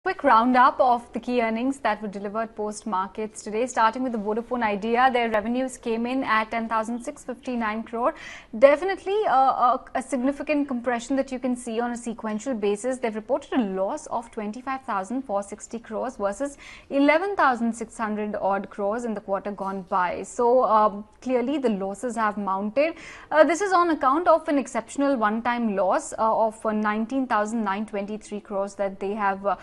Quick roundup of the key earnings that were delivered post markets today, starting with the Vodafone Idea. Their revenues came in at 10,659 crore. Definitely a significant compression that you can see on a sequential basis. They've reported a loss of 25,460 crores versus 11,600 odd crores in the quarter gone by. So clearly the losses have mounted. This is on account of an exceptional one-time loss of 19,923 crores that they have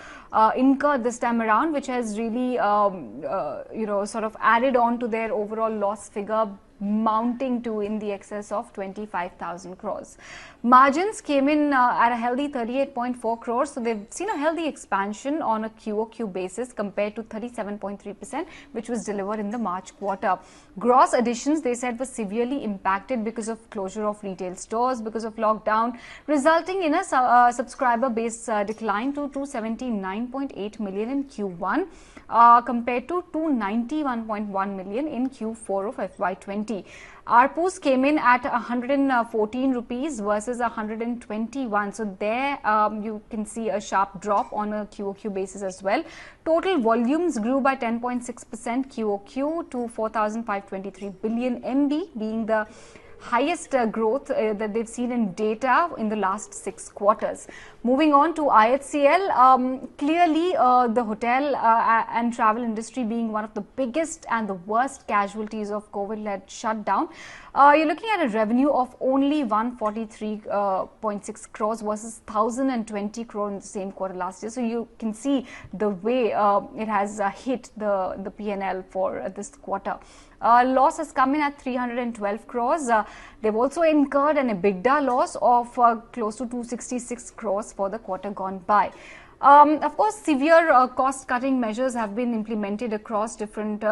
incurred this time around, which has really sort of added on to their overall loss figure, mounting to in the excess of 25,000 crores. Margins came in at a healthy 38.4 crores, so they've seen a healthy expansion on a QOQ basis compared to 37.3%, which was delivered in the March quarter. Gross additions, they said, were severely impacted because of closure of retail stores, because of lockdown, resulting in a subscriber base decline to 279.8 million in Q1 compared to 291.1 million in Q4 of FY20. ARPUs came in at 114 rupees versus 121. So there you can see a sharp drop on a QOQ basis as well. Total volumes grew by 10.6% QOQ to 4,523 billion MB, being the highest growth that they've seen in data in the last 6 quarters. Moving on to IHCL, clearly the hotel and travel industry being one of the biggest and the worst casualties of COVID-led shutdown. You're looking at a revenue of only 143.6 crores versus 1,020 crore in the same quarter last year. So you can see the way it has hit the P&L for this quarter. Loss has come in at 312 crores. They've also incurred an EBITDA loss of close to 266 crores for the quarter gone by. Of course, severe cost-cutting measures have been implemented across different,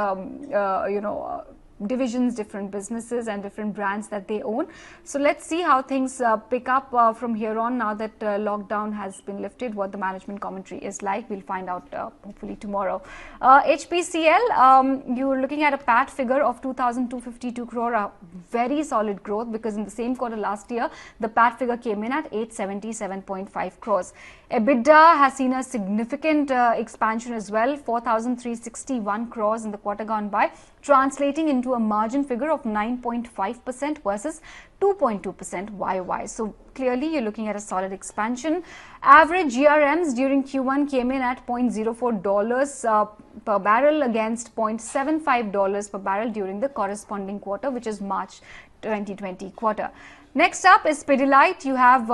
divisions, different businesses and different brands that they own. So let's see how things pick up from here on now that lockdown has been lifted, what the management commentary is like. We'll find out hopefully tomorrow. HPCL, you're looking at a PAT figure of 2,252 crore, a very solid growth because in the same quarter last year, the PAT figure came in at 877.5 crores. EBITDA has seen a significant expansion as well, 4,361 crores in the quarter gone by, translating into a margin figure of 9.5% versus 2.2% YOY. So clearly you're looking at a solid expansion. Average GRMs during Q1 came in at $0.04 per barrel against $0.75 per barrel during the corresponding quarter, which is March 2020 quarter. Next up is Pidilite. You have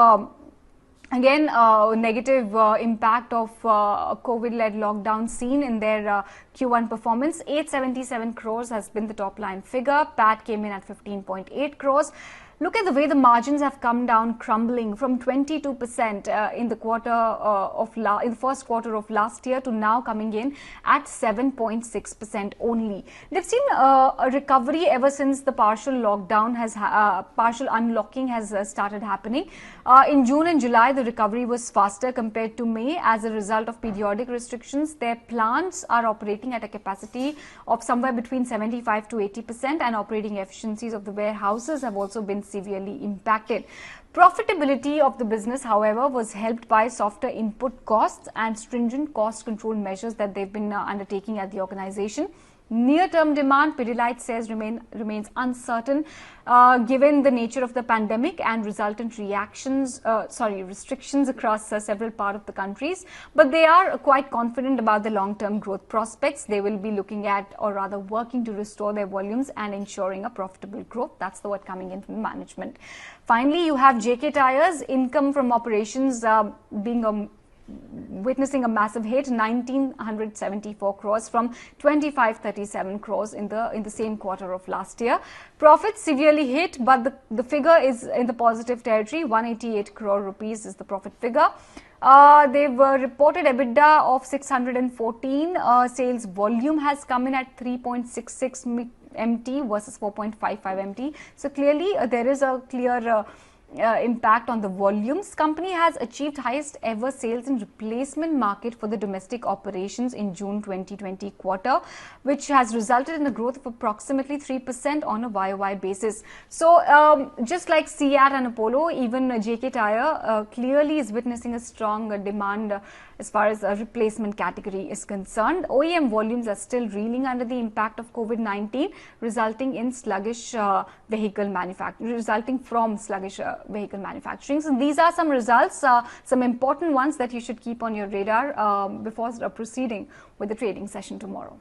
again, negative impact of COVID-led lockdown seen in their Q1 performance. 877 crores has been the top line figure. PAT came in at 15.8 crores. Look at the way the margins have come down, crumbling from 22% in the in the first quarter of last year to now coming in at 7.6% only. They've seen a recovery ever since the partial lockdown has partial unlocking has started happening. In June and July, the recovery was faster compared to May as a result of periodic restrictions. Their plants are operating at a capacity of somewhere between 75 to 80%, and operating efficiencies of the warehouses have also been severely impacted. Profitability of the business, however, was helped by softer input costs and stringent cost control measures that they've been undertaking at the organization. Near-term demand, Pidilite says, remains uncertain given the nature of the pandemic and resultant restrictions across several parts of the countries. But they are quite confident about the long-term growth prospects. They will be looking at, or rather working to restore their volumes and ensuring a profitable growth. That's the word coming in from management. Finally, you have JK Tyres, income from operations witnessing a massive hit, 1,974 crores from 2,537 crores in the same quarter of last year. Profits severely hit, but the figure is in the positive territory. 188 crore rupees is the profit figure. They've reported EBITDA of 614. Sales volume has come in at 3.66 MT versus 4.55 MT. So clearly there is a clear impact on the volumes. Company has achieved highest ever sales in replacement market for the domestic operations in June 2020 quarter, which has resulted in a growth of approximately 3% on a YOY basis. So just like CEAT and Apollo, even JK Tyre clearly is witnessing a strong demand as far as a replacement category is concerned. OEM volumes are still reeling under the impact of COVID-19, resulting in sluggish vehicle manufacturing, So these are some results, some important ones that you should keep on your radar before proceeding with the trading session tomorrow.